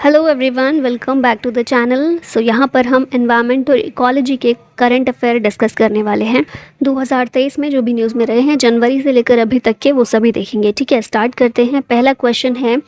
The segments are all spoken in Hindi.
Hello everyone, welcome back to the channel. So यहाँ पर हम एनवायरनमेंट और इकोलॉजी के करंट अफेयर डिस्कस करने वाले हैं। 2023 में जो भी न्यूज़ में रहे हैं जनवरी से लेकर अभी तक के, वो सभी देखेंगे। ठीक है, स्टार्ट करते हैं। पहला क्वेश्चन है,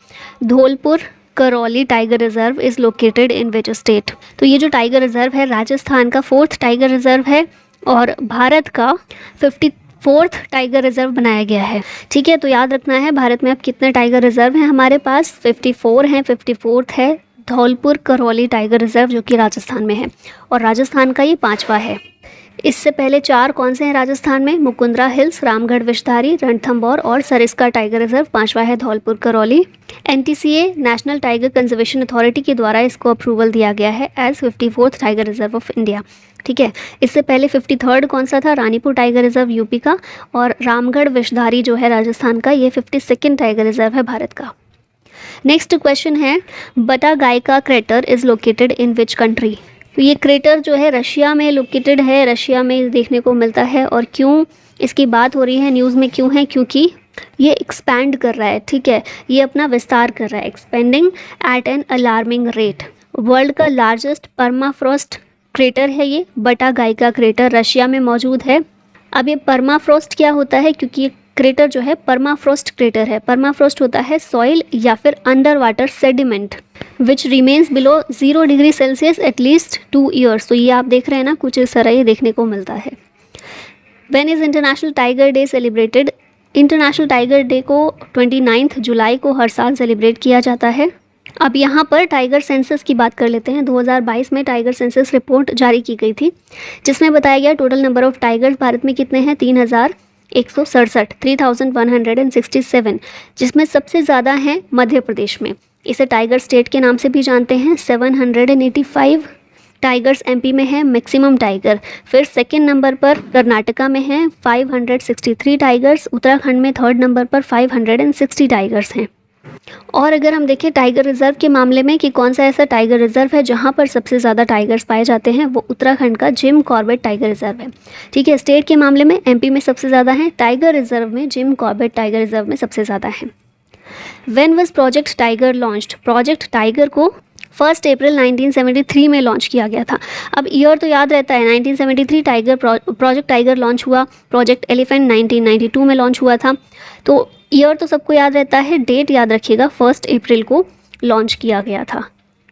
Dholpur Karauli tiger reserve is located in which state. तो ये जो टाइगर रिजर्व है राजस्थान का 4th टाइगर रिजर्व है और भारत का 54th टाइगर रिजर्व बनाया गया है। ठीक है, तो याद रखना है भारत में अब कितने टाइगर रिजर्व हैं हमारे पास, 54 हैं। 54th है धौलपुर करौली टाइगर रिजर्व जो कि राजस्थान में है और राजस्थान का ये 5वां है। इससे पहले 4 कौन से हैं राजस्थान में, मुकुंदरा हिल्स, रामगढ़ विषधारी, रणथंभौर और सरिस्का टाइगर रिजर्व। 5वां है Dholpur Karauli. NTCA national tiger conservation authority के द्वारा इसको अप्रूवल दिया गया है as 54th tiger reserve of India. ठीक है, इससे पहले 53rd कौन सा था, रानीपुर टाइगर रिजर्व यूपी का, और रामगढ़ विषधारी जो है राजस्थान का, ये 52nd टाइगर रिजर्व है भारत का। नेक्स्ट क्वेश्चन है, Batagaika crater is located in which country. तो ये क्रेटर जो है रशिया में लोकेटेड है, रशिया में देखने को मिलता है। और क्यों इसकी बात हो रही है न्यूज़ में, क्यों है, क्योंकि ये एक्सपैंड कर रहा है। ठीक है, ये अपना विस्तार कर रहा है, expanding at an alarming rate. World का लार्जेस्ट परमाफ्रॉस्ट क्रेटर है ये बटा गायका क्रेटर, रशिया में मौजूद है। अब ये परमाफ्रॉस्ट क्या होता है, क्योंकि ये क्रेटर जो है परमाफ्रॉस्ट क्रेटर है। परमाफ्रॉस्ट होता है सॉइल या फिर under water sediment which remains below 0 degree Celsius at least 2 years. तो ये आप देख रहे हैं ना, कुछ इस तरह ये देखने को मिलता है। When is international tiger day celebrated. International tiger day को 29 जुलाई को हर साल सेलिब्रेट किया जाता है। अब यहाँ पर टाइगर सेंसस की बात कर लेते हैं। 2022 में टाइगर सेंसस रिपोर्ट जारी की गई थी जिसमें बताया गया total number of tigers Bharat में कितने हैं, 3167, 3167, जिसमें सबसे ज़्यादा हैं मध्य प्रदेश में। इसे टाइगर स्टेट के नाम से भी जानते हैं। 785 टाइगर्स MP में है मैक्सिमम टाइगर। फिर सेकंड नंबर पर कर्नाटका में है 563 टाइगर्स। उत्तराखंड में 3rd नंबर पर 560 टाइगर्स हैं। और अगर हम देखें टाइगर रिजर्व के मामले में कि कौन सा ऐसा टाइगर रिजर्व है जहां पर सबसे ज़्यादा टाइगर्स पाए जाते हैं, वो उत्तराखंड का जिम कॉर्बेट टाइगर रिजर्व है। ठीक है, स्टेट के मामले में MP में सबसे ज़्यादा हैं, टाइगर रिजर्व में जिम कॉर्बेट टाइगर रिजर्व में सबसे ज़्यादा हैं। When was project tiger launched. Project tiger को 1 अप्रैल 1973 में लॉन्च किया गया था। अब ईयर तो याद रहता है, 1973 प्रोजेक्ट टाइगर लॉन्च हुआ। प्रोजेक्ट एलिफेंट 1992 में लॉन्च हुआ था। तो ईयर तो सबको याद रहता है, डेट याद रखिएगा, 1 अप्रैल को लॉन्च किया गया था।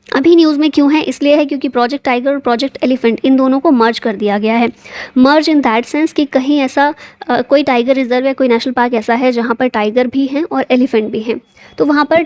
अभी न्यूज़ में क्यों है, इसलिए है क्योंकि प्रोजेक्ट टाइगर और प्रोजेक्ट एलिफेंट इन दोनों को मर्ज कर दिया गया है। मर्ज इन दैट सेंस कि कहीं ऐसा कोई टाइगर रिजर्व या कोई नेशनल पार्क ऐसा है जहाँ पर टाइगर भी हैं और एलिफेंट भी हैं, तो वहाँ पर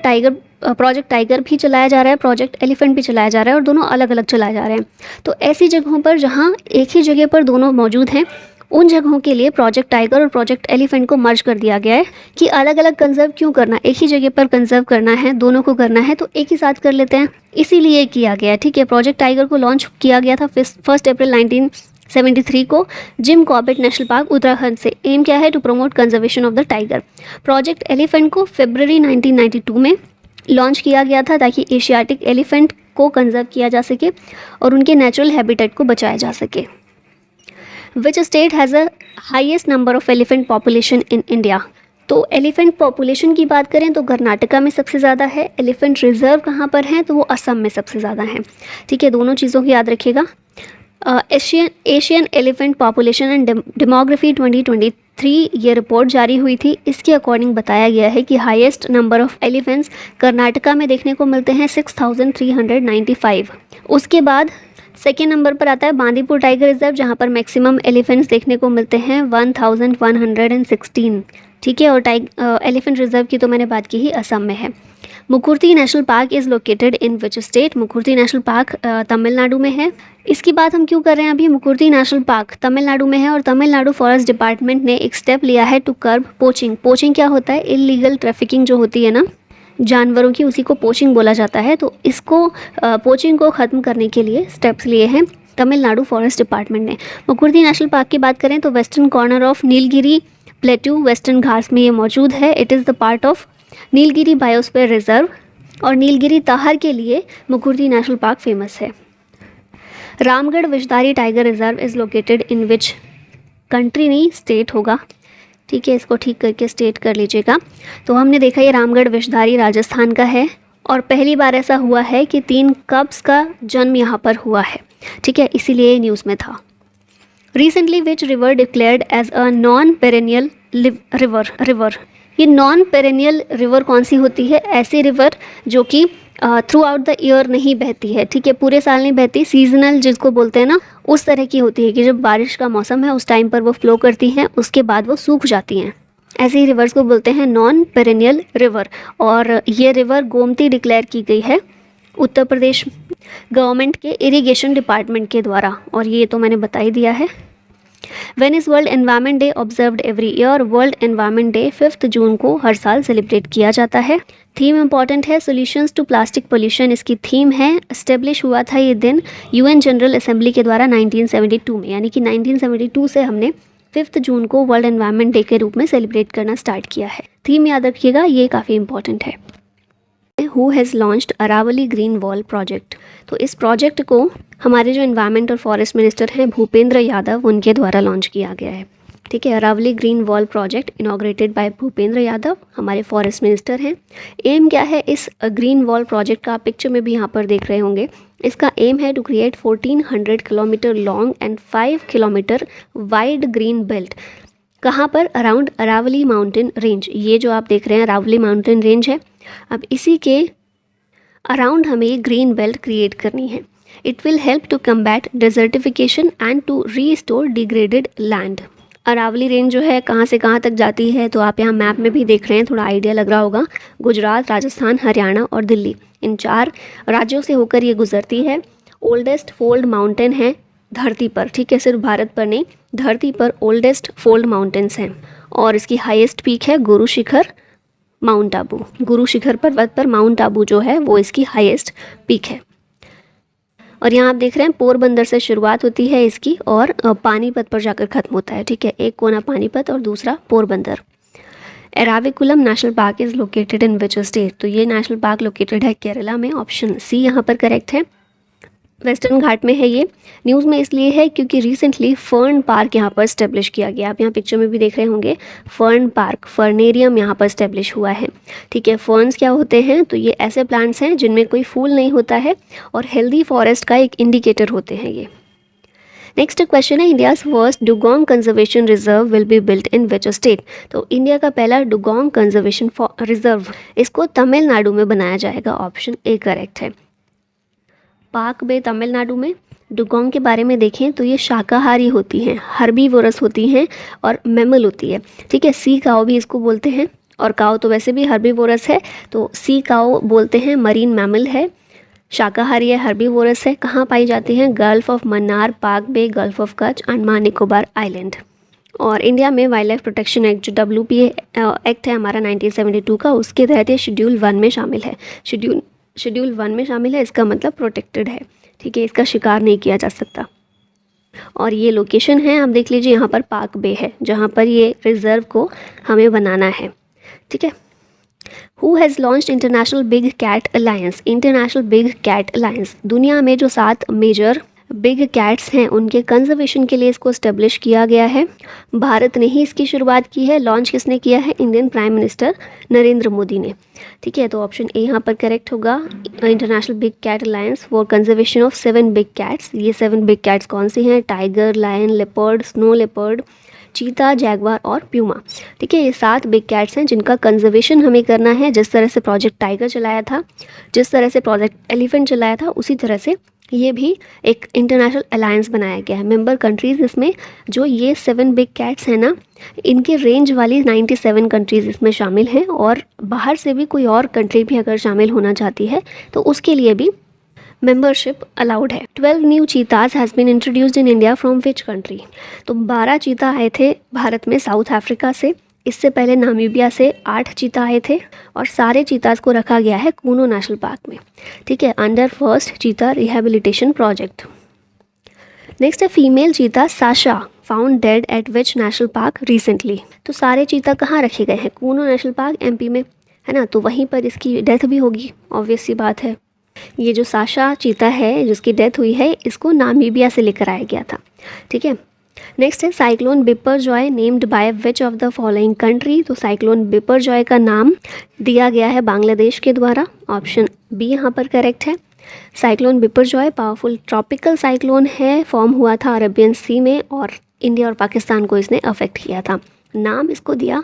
प्रोजेक्ट टाइगर भी चलाया जा रहा है, प्रोजेक्ट एलिफेंट भी चलाया जा रहा है और दोनों अलग अलग चलाए जा रहे हैं। तो ऐसी जगहों पर जहाँ एक ही जगह पर दोनों मौजूद हैं, उन जगहों के लिए प्रोजेक्ट टाइगर और प्रोजेक्ट एलिफेंट को मर्ज कर दिया गया है कि अलग अलग कंजर्व क्यों करना, एक ही जगह पर कंजर्व करना है, दोनों को करना है तो एक ही साथ कर लेते हैं, इसीलिए किया गया है। ठीक है, प्रोजेक्ट टाइगर को लॉन्च किया गया था 1 अप्रैल 1973 को Jim Corbett national park Uttarakhand से। एम क्या है, to promote conservation of the tiger. Project elephant को फरवरी 1992 में लॉन्च किया गया था ताकि एशियाटिक एलिफेंट को कंजर्व किया जा सके और उनके नेचुरल हैबिटेट को बचाया जा सके। विच state has a highest number of elephant population in India. तो एलिफेंट पॉपुलेशन की बात करें तो कर्नाटका में सबसे ज़्यादा है। एलिफेंट रिजर्व कहाँ पर हैं, तो वो असम में सबसे ज़्यादा हैं। ठीक है, दोनों चीज़ों को याद रखिएगा। Asian elephant population and demography 2023 ये रिपोर्ट जारी हुई थी। इसके अकॉर्डिंग बताया गया है कि highest number of elephants Karnataka में देखने को मिलते हैं 6395। उसके बाद सेकेंड नंबर पर आता है बांदीपुर टाइगर रिजर्व जहां पर मैक्सिमम एलिफेंट्स देखने को मिलते हैं 1116। ठीक है, और एलिफेंट रिजर्व की तो मैंने बात की ही, असम में है। Mukurthi national park is located in which state. Mukurthi national park Tamil Nadu में है। इसकी बात हम क्यों कर रहे हैं अभी, मुकुर्ती नेशनल पार्क तमिलनाडु में है और तमिलनाडु फॉरेस्ट डिपार्टमेंट ने एक स्टेप लिया है टू कर्ब पोचिंग। पोचिंग क्या होता है, इलीगल ट्रैफिकिंग जो होती है ना जानवरों की, उसी को पोचिंग बोला जाता है। तो इसको पोचिंग को ख़त्म करने के लिए स्टेप्स लिए हैं तमिलनाडु फॉरेस्ट डिपार्टमेंट ने। मुकुर्ती नेशनल पार्क की बात करें तो western corner of Nilgiri plateau western Ghats में ये मौजूद है। It is the part of Nilgiri biosphere reserve और नीलगिरी ताहर के लिए मुकुर्ती नेशनल पार्क फेमस है। Ramgarh Vishdhari tiger reserve is located in which country, नहीं स्टेट होगा। ठीक है, इसको ठीक करके स्टेट कर लीजिएगा। तो हमने देखा ये रामगढ़ विषधारी राजस्थान का है और पहली बार ऐसा हुआ है कि 3 कब्स का जन्म यहाँ पर हुआ है, ठीक है, इसीलिए न्यूज़ में था। Recently which river declared as a non perennial river. ये नॉन पेरेनियल रिवर कौन सी होती है? ऐसी रिवर जो कि थ्रू आउट द ईयर नहीं बहती है, ठीक है, पूरे साल नहीं बहती, सीजनल जिसको बोलते हैं ना, उस तरह की होती है कि जब बारिश का मौसम है उस टाइम पर वो फ्लो करती हैं, उसके बाद वो सूख जाती हैं। ऐसी रिवर्स को बोलते हैं नॉन पेरेनियल रिवर। और ये रिवर गोमती डिक्लेयर की गई है उत्तर प्रदेश गवर्नमेंट के इरिगेशन डिपार्टमेंट के द्वारा, और ये तो मैंने बता ही दिया है। When is world environment day observed every year? World environment day 5 जून को हर साल सेलिब्रेट किया जाता है। थीम इंपॉर्टेंट है, सोल्यूशंस टू प्लास्टिक पोल्यूशन इसकी थीम है। एस्टेब्लिश हुआ था ये दिन यूएन जनरल असेंबली के द्वारा 1972 में, यानी कि 1972 से हमने 5 जून को वर्ल्ड एनवायरनमेंट डे के रूप में सेलिब्रेट करना स्टार्ट किया है। थीम याद रखिएगा, ये काफ़ी इंपॉर्टेंट है। Who has launched Aravalli green wall project? तो इस प्रोजेक्ट को हमारे जो एनवायरनमेंट और फॉरेस्ट मिनिस्टर हैं भूपेंद्र यादव, उनके द्वारा लॉन्च किया गया है, ठीक है। Aravalli green wall project inaugurated by Bhupender Yadav, हमारे फॉरेस्ट मिनिस्टर हैं। एम क्या है इस ग्रीन वॉल प्रोजेक्ट का? आप पिक्चर में भी यहाँ पर देख रहे होंगे। इसका एम है to create 1400 kilometre long and 5 kilometre wide green belt. कहाँ पर? Around Aravalli mountain range. ये जो आप देख रहे हैं अरावली माउंटेन रेंज है। अब इसी के अराउंड हमें ये ग्रीन बेल्ट क्रिएट करनी है। It will help to combat desertification and to restore degraded land. Aravalli range जो है कहाँ से कहाँ तक जाती है, तो आप यहाँ मैप में भी देख रहे हैं, थोड़ा आइडिया लग रहा होगा। गुजरात, राजस्थान, हरियाणा और दिल्ली, इन 4 राज्यों से होकर ये गुजरती है। ओल्डेस्ट फोल्ड माउंटेन है धरती पर, ठीक है, सिर्फ भारत पर नहीं, धरती पर ओल्डेस्ट फोल्ड माउंटेन्स हैं। और इसकी हाईएस्ट पीक है गुरु शिखर माउंट आबू। गुरु शिखर पर्वत पर माउंट आबू जो है वो इसकी हाईएस्ट पीक है। और यहाँ आप देख रहे हैं पोरबंदर से शुरुआत होती है इसकी और पानीपत पर जाकर ख़त्म होता है, ठीक है। एक कोना पानीपत और दूसरा Porbandar. Eravikulam national park is located in which state? तो ये नेशनल पार्क लोकेटेड है केरला में, ऑप्शन सी यहाँ पर करेक्ट है। वेस्टर्न घाट में है ये। न्यूज़ में इसलिए है क्योंकि रिसेंटली फर्न पार्क यहाँ पर स्टेब्लिश किया गया। आप यहाँ पिक्चर में भी देख रहे होंगे फर्न पार्क, फर्नेरियम यहाँ पर स्टेब्लिश हुआ है, ठीक है। फर्न्स क्या होते हैं? तो ये ऐसे प्लांट्स हैं जिनमें कोई फूल नहीं होता है और हेल्दी फॉरेस्ट का एक इंडिकेटर होते हैं ये। नेक्स्ट क्वेश्चन है, India's first dugong conservation reserve will be built in which state? तो इंडिया का पहला डुगोंग कंजर्वेशन रिजर्व इसको तमिलनाडु में बनाया जाएगा, ऑप्शन ए करेक्ट है। पाक बे तमिलनाडु में। डुगोंग के बारे में देखें तो ये शाकाहारी होती हैं, हर्बीवोरस होती हैं और मैमल होती है, ठीक है। सी काओ भी इसको बोलते हैं, और काओ तो वैसे भी हर्बीवोरस है, तो सी काओ बोलते हैं, मरीन मैमल है, शाकाहारी है, हर्बीवोरस है। कहाँ पाई जाती हैं? Gulf of Mannar, Palk Bay, Gulf of Kutch, Andaman Nicobar island. और इंडिया में वाइल्ड लाइफ प्रोटेक्शन एक्ट जो WPA एक्ट है हमारा 1972 का, उसके तहत ये शेड्यूल 1 में शामिल है। शेड्यूल 1 में शामिल है, इसका मतलब प्रोटेक्टेड है, ठीक है, इसका शिकार नहीं किया जा सकता। और ये लोकेशन है, आप देख लीजिए, यहाँ पर पाक बे है जहाँ पर ये रिज़र्व को हमें बनाना है, ठीक है। Who has launched international big cat alliance? International big cat alliance दुनिया में जो 7 मेजर बिग कैट्स हैं उनके कंजर्वेशन के लिए इसको इस्टेब्लिश किया गया है। भारत ने ही इसकी शुरुआत की है। लॉन्च किसने किया है? Indian prime minister Narendra Modi ने, ठीक है। तो ऑप्शन ए यहाँ पर करेक्ट होगा, international big cat alliance for conservation of 7 big cats. ये 7 बिग कैट्स कौन सी हैं? Tiger, lion, leopard, snow leopard, cheetah, jaguar और प्यूमा, ठीक है। ये 7 बिग कैट्स हैं जिनका कंजर्वेशन हमें करना है। जिस तरह से प्रोजेक्ट टाइगर चलाया था, जिस तरह से प्रोजेक्ट एलिफेंट चलाया था, उसी तरह से ये भी एक इंटरनेशनल अलायंस बनाया गया है। मेंबर कंट्रीज़ इसमें जो ये 7 बिग कैट्स हैं ना, इनके रेंज वाली 97 कंट्रीज़ इसमें शामिल हैं, और बाहर से भी कोई और कंट्री भी अगर शामिल होना चाहती है तो उसके लिए भी मेंबरशिप अलाउड है। 12 new cheetahs has been introduced in India from which country? तो 12 चीता आए थे भारत में साउथ अफ्रीका से। इससे पहले नामीबिया से 8 चीता आए थे, और सारे चीताज को रखा गया है कूनो नेशनल पार्क में, ठीक है, अंडर फर्स्ट चीता रिहेबिलिटेशन प्रोजेक्ट। नेक्स्ट है फीमेल चीता Sasha found dead eight which national park recently? तो सारे चीता कहाँ रखे गए हैं? कूनो नेशनल पार्क MP में है ना, तो वहीं पर इसकी डेथ भी होगी, ऑब्वियस सी बात है। ये जो साशा चीता है जिसकी डेथ हुई है, इसको नामीबिया से लेकर आया गया था, ठीक है। नेक्स्ट है cyclone Biparjoy named by which of the following country. तो साइक्लोन बिपरजॉय का नाम दिया गया है बांग्लादेश के द्वारा। ऑप्शन बी यहाँ पर करेक्ट है। Cyclone Biparjoy powerful tropical cyclone है, फॉर्म हुआ था अरेबियन सी में और इंडिया और पाकिस्तान को इसने अफेक्ट किया था। नाम इसको दिया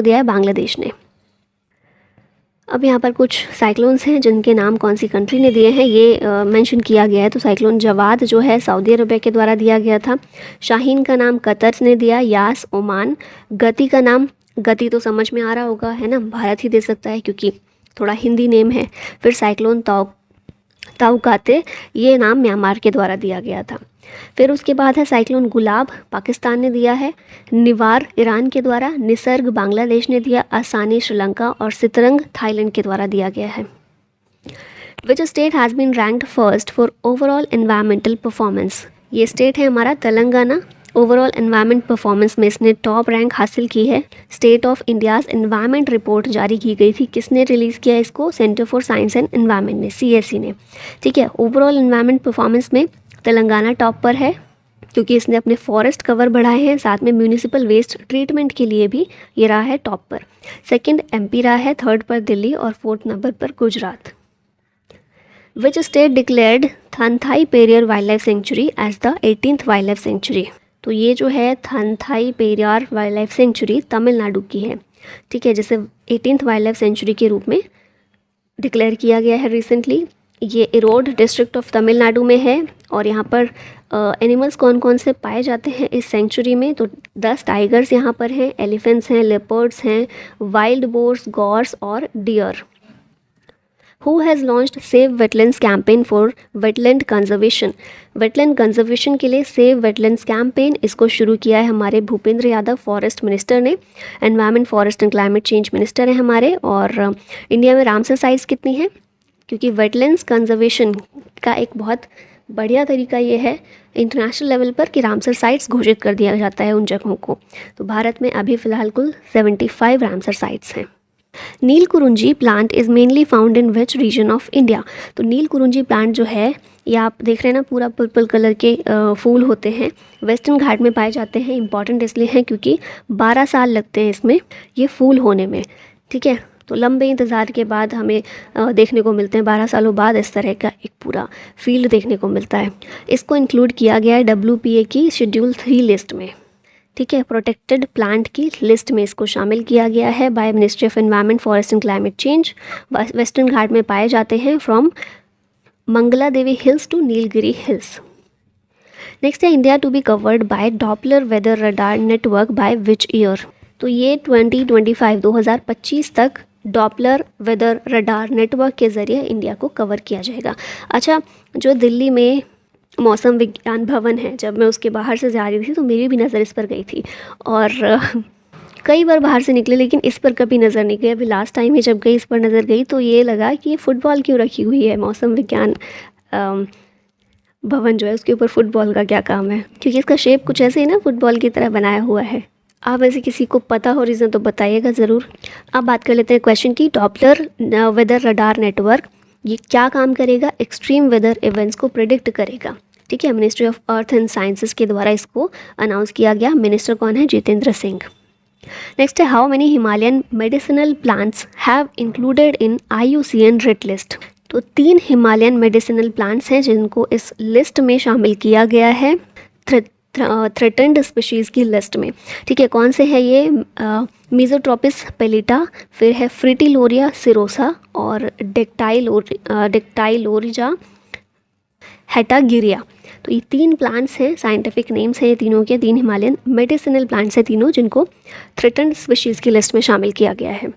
है बांग्लादेश ने। अब यहाँ पर कुछ साइक्लोन्स हैं जिनके नाम कौन सी कंट्री ने दिए हैं ये मेंशन किया गया है। तो साइक्लोन जवाद जो है सऊदी अरबिया के द्वारा दिया गया था। शाहीन का नाम कतर ने दिया, यास ओमान। गति का नाम, गति तो समझ में आ रहा होगा है ना, भारत ही दे सकता है क्योंकि थोड़ा हिंदी नेम है। फिर साइक्लोन ताउकाते, ये नाम म्यांमार के द्वारा दिया गया था। फिर उसके बाद है साइक्लोन गुलाब, पाकिस्तान ने दिया है। निवार ईरान के द्वारा, निसर्ग बांग्लादेश ने दिया, आसानी श्रीलंका और सितरंग थाईलैंड के द्वारा दिया गया है। Which state has been ranked first for overall environmental performance. ये स्टेट है हमारा तेलंगाना। ओवरऑल एनवायरमेंट परफॉर्मेंस में इसने टॉप रैंक हासिल की है। State of India's environment report जारी की गई थी। किसने रिलीज़ किया इसको? Centre for science and environment ने, CSE ने। ठीक है, ओवरऑल एनवायरमेंट परफॉर्मेंस में तेलंगाना टॉप पर है क्योंकि इसने अपने फॉरेस्ट कवर बढ़ाए हैं, साथ में म्यूनिसिपल वेस्ट ट्रीटमेंट के लिए भी ये रहा है टॉप पर। सेकंड MP रहा है, थर्ड पर दिल्ली और फोर्थ नंबर पर Gujarat. Which state declared Thanthai Periyar wild life sanctuary as the 18th wild life sanctuary. तो ये जो है Thanthai Periyar wild life sanctuary Tamil Nadu की है। ठीक है, जिसे 18th वाइल्ड लाइफ सेंचुरी के रूप में डिक्लेयर किया गया है रिसेंटली। ये इरोड डिस्ट्रिक्ट ऑफ तमिलनाडु में है और यहाँ पर एनिमल्स कौन कौन से पाए जाते हैं इस सेंचुरी में? तो 10 टाइगर्स यहाँ पर हैं, एलिफेंट्स हैं, लेपर्ड्स हैं, वाइल्ड बोर्स, गॉर्स और deer. Who has launched save wetlands campaign for wetland conservation. Wetland conservation के लिए सेव वेटलैंड्स कैंपेन इसको शुरू किया है हमारे भूपेंद्र यादव, फॉरेस्ट मिनिस्टर ने। Environment, forest and climate change minister हैं हमारे। और इंडिया में रामसर साइट्स कितनी हैं? क्योंकि वेटलैंड्स कंजर्वेशन का एक बहुत बढ़िया तरीका ये है इंटरनेशनल लेवल पर कि रामसर साइट्स घोषित कर दिया जाता है उन जगहों को। तो भारत में अभी फ़िलहाल कुल 75 रामसर साइट्स हैं। Neelakurinji plant is mainly found in which region of India. तो नीलकुरुंजी प्लांट जो है ये आप देख रहे हैं ना, पूरा पर्पल कलर के फूल होते हैं, वेस्टर्न घाट में पाए जाते हैं। इंपॉर्टेंट इसलिए हैं क्योंकि 12 साल लगते हैं इसमें ये फूल होने में। ठीक है, तो लंबे इंतज़ार के बाद हमें देखने को मिलते हैं, 12 सालों बाद इस तरह का एक पूरा फील्ड देखने को मिलता है। इसको इंक्लूड किया गया है WPA की शेड्यूल 3 लिस्ट में। ठीक है, प्रोटेक्टेड प्लांट की लिस्ट में इसको शामिल किया गया है by ministry of environment, forest and climate change. Western Ghat में पाए जाते हैं from Mangala Devi hills to Nilgiri hills. Next है India to be covered by Doppler weather radar network by which year. तो ये 2025 तक डॉपलर वेदर रडार नेटवर्क के ज़रिए इंडिया को कवर किया जाएगा। अच्छा, जो दिल्ली में मौसम विज्ञान भवन है, जब मैं उसके बाहर से जा रही थी तो मेरी भी नज़र इस पर गई थी और कई बार बाहर से निकले लेकिन इस पर कभी नज़र नहीं गई। अभी लास्ट टाइम ही जब गई इस पर नज़र गई तो ये लगा कि ये फ़ुटबॉल क्यों रखी हुई है, मौसम विज्ञान भवन जो है उसके ऊपर फ़ुटबॉल का क्या काम है, क्योंकि इसका शेप कुछ ऐसे ही ना फुटबॉल की तरह बनाया हुआ है। आप ऐसे किसी को पता हो रीज़न तो बताइएगा ज़रूर। अब बात कर लेते हैं क्वेश्चन की। डॉपलर वेदर रडार नेटवर्क ये क्या काम करेगा? एक्सट्रीम वेदर इवेंट्स को प्रिडिक्ट करेगा। ठीक है, ministry of earth and sciences के द्वारा इसको अनाउंस किया गया। मिनिस्टर कौन है? जितेंद्र सिंह। नेक्स्ट है how many Himalayan medicinal plants have included in IUCN red list. तो 3 हिमालयन मेडिसिनल प्लांट्स हैं जिनको इस लिस्ट में शामिल किया गया है, थ्रेटेंड स्पीशीज़ की लिस्ट में। ठीक है, कौन से हैं ये? मीजोट्रोपिस पेलिटा, फिर है फ्रिटिलोरिया सिरोसा और डेक्टाइलोरिजा हेटागिरिया। तो ये 3 प्लांट्स हैं, साइंटिफिक नेम्स हैं ये तीनों के। 3 हिमालयन मेडिसिनल प्लांट्स हैं तीनों जिनको थ्रेटेंड स्पीशीज़ की लिस्ट में शामिल किया गया है।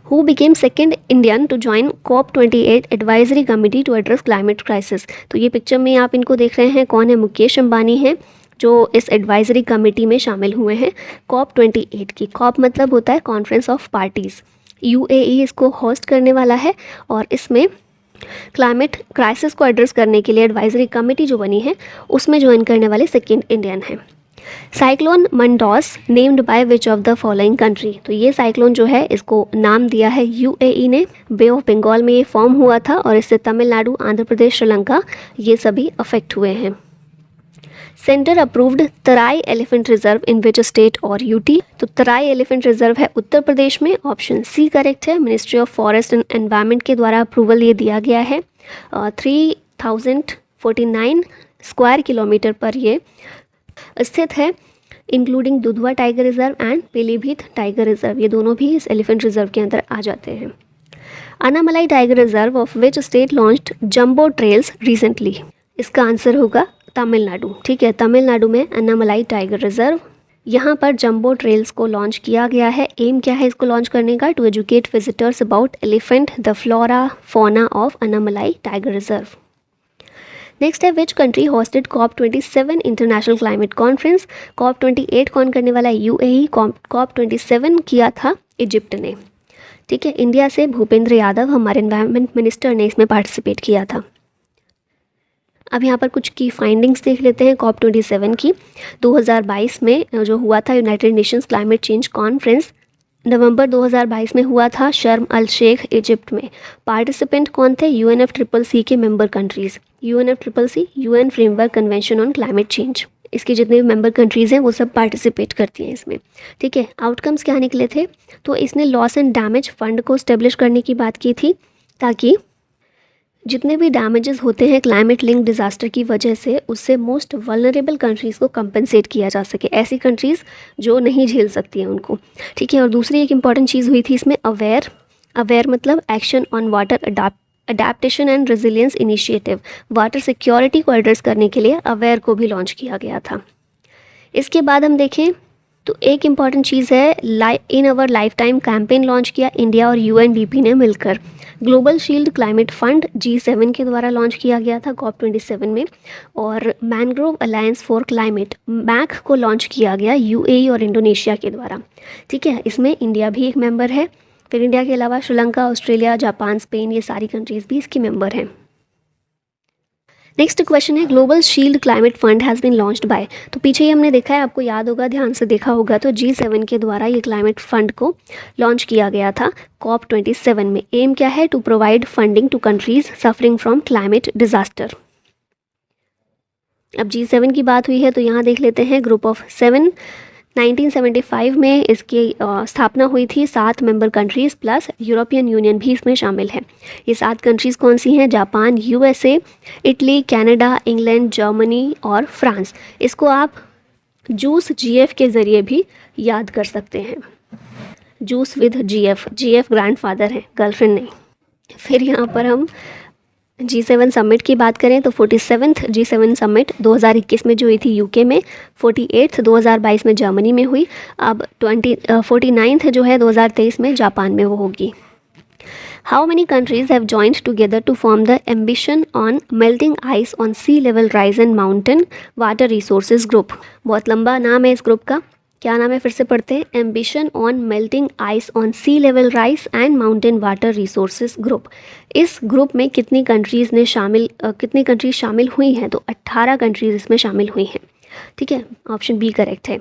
Who became second Indian to join COP28 advisory committee to address climate crisis. तो ये पिक्चर में आप इनको देख रहे हैं, कौन है? मुकेश अंबानी हैं जो इस एडवाइजरी कमेटी में शामिल हुए हैं COP28 की। COP मतलब होता है कॉन्फ्रेंस ऑफ पार्टीज़। UAE इसको होस्ट करने वाला है और इसमें क्लाइमेट क्राइसिस को एड्रेस करने के लिए एडवाइजरी कमेटी जो बनी है उसमें ज्वाइन करने वाले सेकेंड इंडियन हैं। Cyclone Mandous named by which of the following country. तो ये साइक्लोन जो है इसको नाम दिया है UAE ने। बे ऑफ बंगाल में ये फॉर्म हुआ था और इससे तमिलनाडु, आंध्र प्रदेश, श्रीलंका ये सभी अफेक्ट हुए हैं। Centre approved Terai elephant reserve in which state और यूटी? तो तराई एलिफेंट रिजर्व है उत्तर प्रदेश में, ऑप्शन सी करेक्ट है। Ministry of forest and environment के द्वारा अप्रूवल ये दिया गया है। 3049 स्क्वायर किलोमीटर पर ये स्थित है, including Dudhwa tiger reserve and Pilibhit tiger reserve, ये दोनों भी इस एलिफेंट रिजर्व के अंदर आ जाते हैं। Anamalai tiger reserve of which state launched jumbo trails recently? इसका आंसर होगा तमिलनाडु। ठीक है, तमिलनाडु में अन्नामलाई टाइगर रिजर्व, यहाँ पर जंबो ट्रेल्स को लॉन्च किया गया है। एम क्या है इसको लॉन्च करने का? To educate visitors about elephant, the flora fauna of Annamalai tiger reserve. Next है which country hosted COP27 international climate conference? COP28 कौन करने वाला है? UAE। COP27 किया था इजिप्ट ने। ठीक है, इंडिया से भूपेंद्र यादव हमारे एनवायरनमेंट मिनिस्टर ने इसमें पार्टिसिपेट किया था। अब यहाँ पर कुछ की फाइंडिंग्स देख लेते हैं COP27 की। 2022 में जो हुआ था United Nations climate change conference, नवंबर 2022 में हुआ था शर्म अल शेख इजिप्ट में। पार्टिसिपेंट कौन थे? UNFCCC के member countries. UNFCCC UN framework convention on climate change, इसकी जितने भी मेंबर कंट्रीज़ हैं वो सब पार्टिसिपेट करती हैं इसमें। ठीक है, आउटकम्स क्या निकले थे? तो इसने लॉस एंड डैमेज फंड को स्टेब्लिश करने की बात की थी, ताकि जितने भी डैमेजेस होते हैं क्लाइमेट लिंक डिज़ास्टर की वजह से, उससे मोस्ट वल्नरेबल कंट्रीज़ को कंपनसेट किया जा सके, ऐसी कंट्रीज़ जो नहीं झेल सकती हैं उनको। ठीक है, और दूसरी एक इम्पॉर्टेंट चीज़ हुई थी इसमें अवेयर मतलब action on water adaptation and resilience initiative, water security को एड्रेस करने के लिए अवेयर को भी लॉन्च किया गया था। इसके बाद हम देखें तो एक इम्पॉर्टेंट चीज़ है, in our life time campaign launch किया इंडिया और UNDP ने मिलकर। Global shield climate fund G7 के द्वारा लॉन्च किया गया था COP27 में, और mangrove alliance for climate MAC को लॉन्च किया गया UAE और इंडोनेशिया के द्वारा। ठीक है, इसमें इंडिया भी एक मेंबर है। फिर इंडिया के अलावा श्रीलंका, ऑस्ट्रेलिया, जापान, स्पेन, ये सारी कंट्रीज़ भी इसकी मेंबर हैं। नेक्स्ट क्वेश्चन है global shield climate fund has been launched by. तो पीछे ही हमने देखा है, आपको याद होगा, ध्यान से देखा होगा तो G7 के द्वारा ये क्लाइमेट फंड को लॉन्च किया गया था COP27 में। एम क्या है? To provide funding to countries suffering from climate disaster. अब G7 की बात हुई है तो यहाँ देख लेते हैं ग्रुप ऑफ 7। 1975 में इसकी स्थापना हुई थी। 7 member countries plus European union भी इसमें शामिल है। ये 7 कंट्रीज़ कौन सी हैं? Japan, USA, Italy, Canada, England, Germany और फ्रांस। इसको आप जूस GF के ज़रिए भी याद कर सकते हैं। जूस विद GF ग्रैंडफादर है, गर्लफ्रेंड नहीं। फिर यहाँ पर हम G7 समिट की बात करें तो 47th G7 समिट 2021 में जो हुई थी UK में, 48th 2022 में जर्मनी में हुई। अब 49th जो है 2023 में जापान में वो होगी। How many countries have joined together to form the ambition on melting ice on sea level rise and mountain water resources group? बहुत लंबा नाम है इस ग्रुप का, क्या नाम है फिर से पढ़ते हैं? Ambition on melting ice on sea level rise and mountain water resources group. इस ग्रुप में कितनी कंट्रीज़ शामिल हुई हैं? तो 18 कंट्रीज़ इसमें शामिल हुई हैं। ठीक है, ऑप्शन बी करेक्ट है।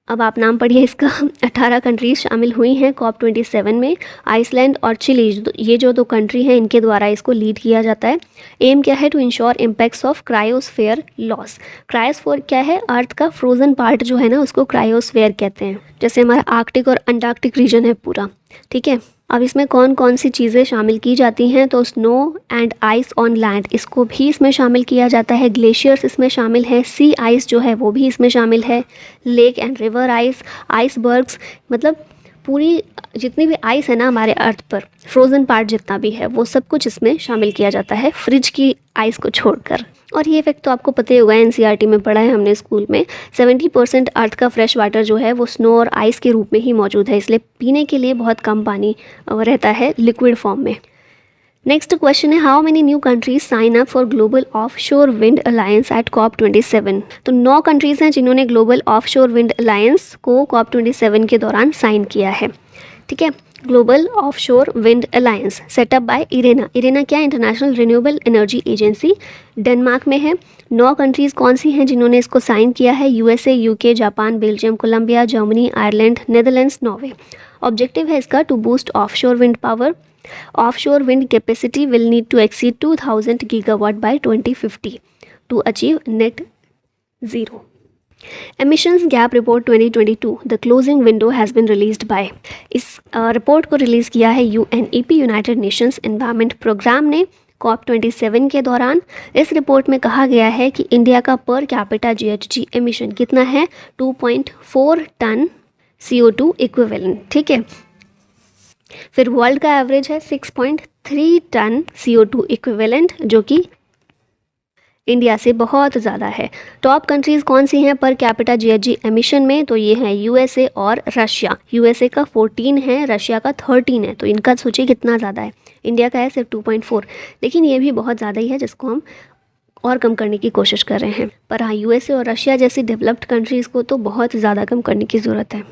अब आप नाम पढ़िए इसका। 18 कंट्रीज़ शामिल हुई हैं COP27 में। आइसलैंड और चिली, ये जो 2 कंट्री हैं, इनके द्वारा इसको लीड किया जाता है। एम क्या है? To ensure impacts of cryosphere loss. Cryosphere क्या है? अर्थ का फ्रोजन पार्ट जो है ना, उसको क्रायोस्फेयर कहते हैं। जैसे हमारा आर्कटिक और अंटार्कटिक रीजन है पूरा। ठीक है, अब इसमें कौन कौन सी चीज़ें शामिल की जाती हैं? तो snow and ice on land, इसको भी इसमें शामिल किया जाता है। ग्लेशियर्स इसमें शामिल है। सी आइस जो है वो भी इसमें शामिल है। Lake and river ice, icebergs, मतलब पूरी जितनी भी आइस है ना हमारे अर्थ पर, फ्रोज़न पार्ट जितना भी है, वो सब कुछ इसमें शामिल किया जाता है, फ्रिज की आइस को छोड़कर। और ये इफेक्ट तो आपको पता ही होगा, NCERT में पढ़ा है हमने स्कूल में। 70% अर्थ का फ्रेश वाटर जो है वो स्नो और आइस के रूप में ही मौजूद है, इसलिए पीने के लिए बहुत कम पानी रहता है लिक्विड फॉर्म में। नेक्स्ट क्वेश्चन है how many new countries sign up for global offshore wind alliance at COP27? तो 9 कंट्रीज़ हैं जिन्होंने ग्लोबल ऑफशोर विंड अलायंस को COP27 के दौरान साइन किया है। ठीक है, global offshore wind alliance setup by IRENA क्या है? International renewable energy agency, Denmark में है। 9 कंट्रीज़ कौन सी हैं जिन्होंने इसको साइन किया है? USA, UK, Japan, Belgium, Colombia, Germany, Ireland, Netherlands, Norway. Objective है इसका to boost offshore wind power. Offshore wind capacity will need to exceed 2000 gigawatt by 2050 to achieve net 0। Emissions gap report 2022 the closing window has been released by, इस रिपोर्ट को रिलीज़ किया है UNEP united nations environment programme ने COP27 के दौरान। इस रिपोर्ट में कहा गया है कि इंडिया का पर कैपिटा GHG एमिशन कितना है, 2.4 टन CO2 इक्विवेलेंट, ठीक है। फिर वर्ल्ड का एवरेज है 6.3 टन CO2 इक्विवेलेंट, जो कि इंडिया से बहुत ज़्यादा है। टॉप कंट्रीज़ कौन सी हैं पर कैपिटा GHG एमिशन में, तो ये हैं USA और रशिया। USA का 14 है, रशिया का 13 है, तो इनका सोचिए कितना ज़्यादा है। इंडिया का है सिर्फ 2.4, लेकिन ये भी बहुत ज़्यादा ही है जिसको हम और कम करने की कोशिश कर रहे हैं। पर हाँ, USA और रशिया जैसी डेवलप्ड कंट्रीज़ को तो बहुत ज़्यादा कम करने की ज़रूरत है।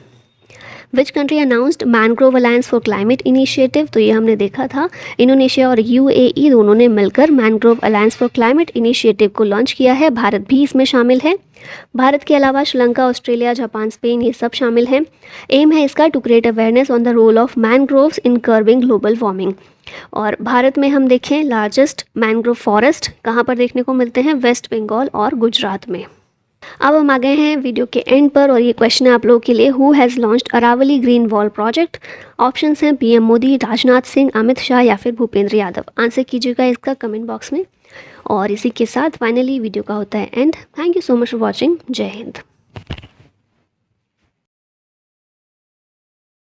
Which country announced mangrove alliance for climate initiative, तो ये हमने देखा था। इंडोनेशिया और UAE दोनों ने मिलकर mangrove alliance for climate initiative को लॉन्च किया है। भारत भी इसमें शामिल है। भारत के अलावा श्रीलंका, ऑस्ट्रेलिया, जापान, स्पेन ये सब शामिल हैं। एम है इसका to create awareness on the role of mangroves in curbing global warming. और भारत में हम देखें लार्जेस्ट मैनग्रोव फॉरेस्ट कहाँ पर देखने को मिलते हैं, वेस्ट बंगाल और गुजरात में। अब हम आ गए हैं वीडियो के एंड पर और ये क्वेश्चन है आप लोगों के लिए, who has launched Aravalli green wall project. Options हैं PM मोदी, राजनाथ सिंह, अमित शाह या फिर भूपेंद्र यादव। आंसर कीजिएगा इसका कमेंट बॉक्स में। और इसी के साथ फाइनली वीडियो का होता है and. Thank you so much for watching. जय हिंद।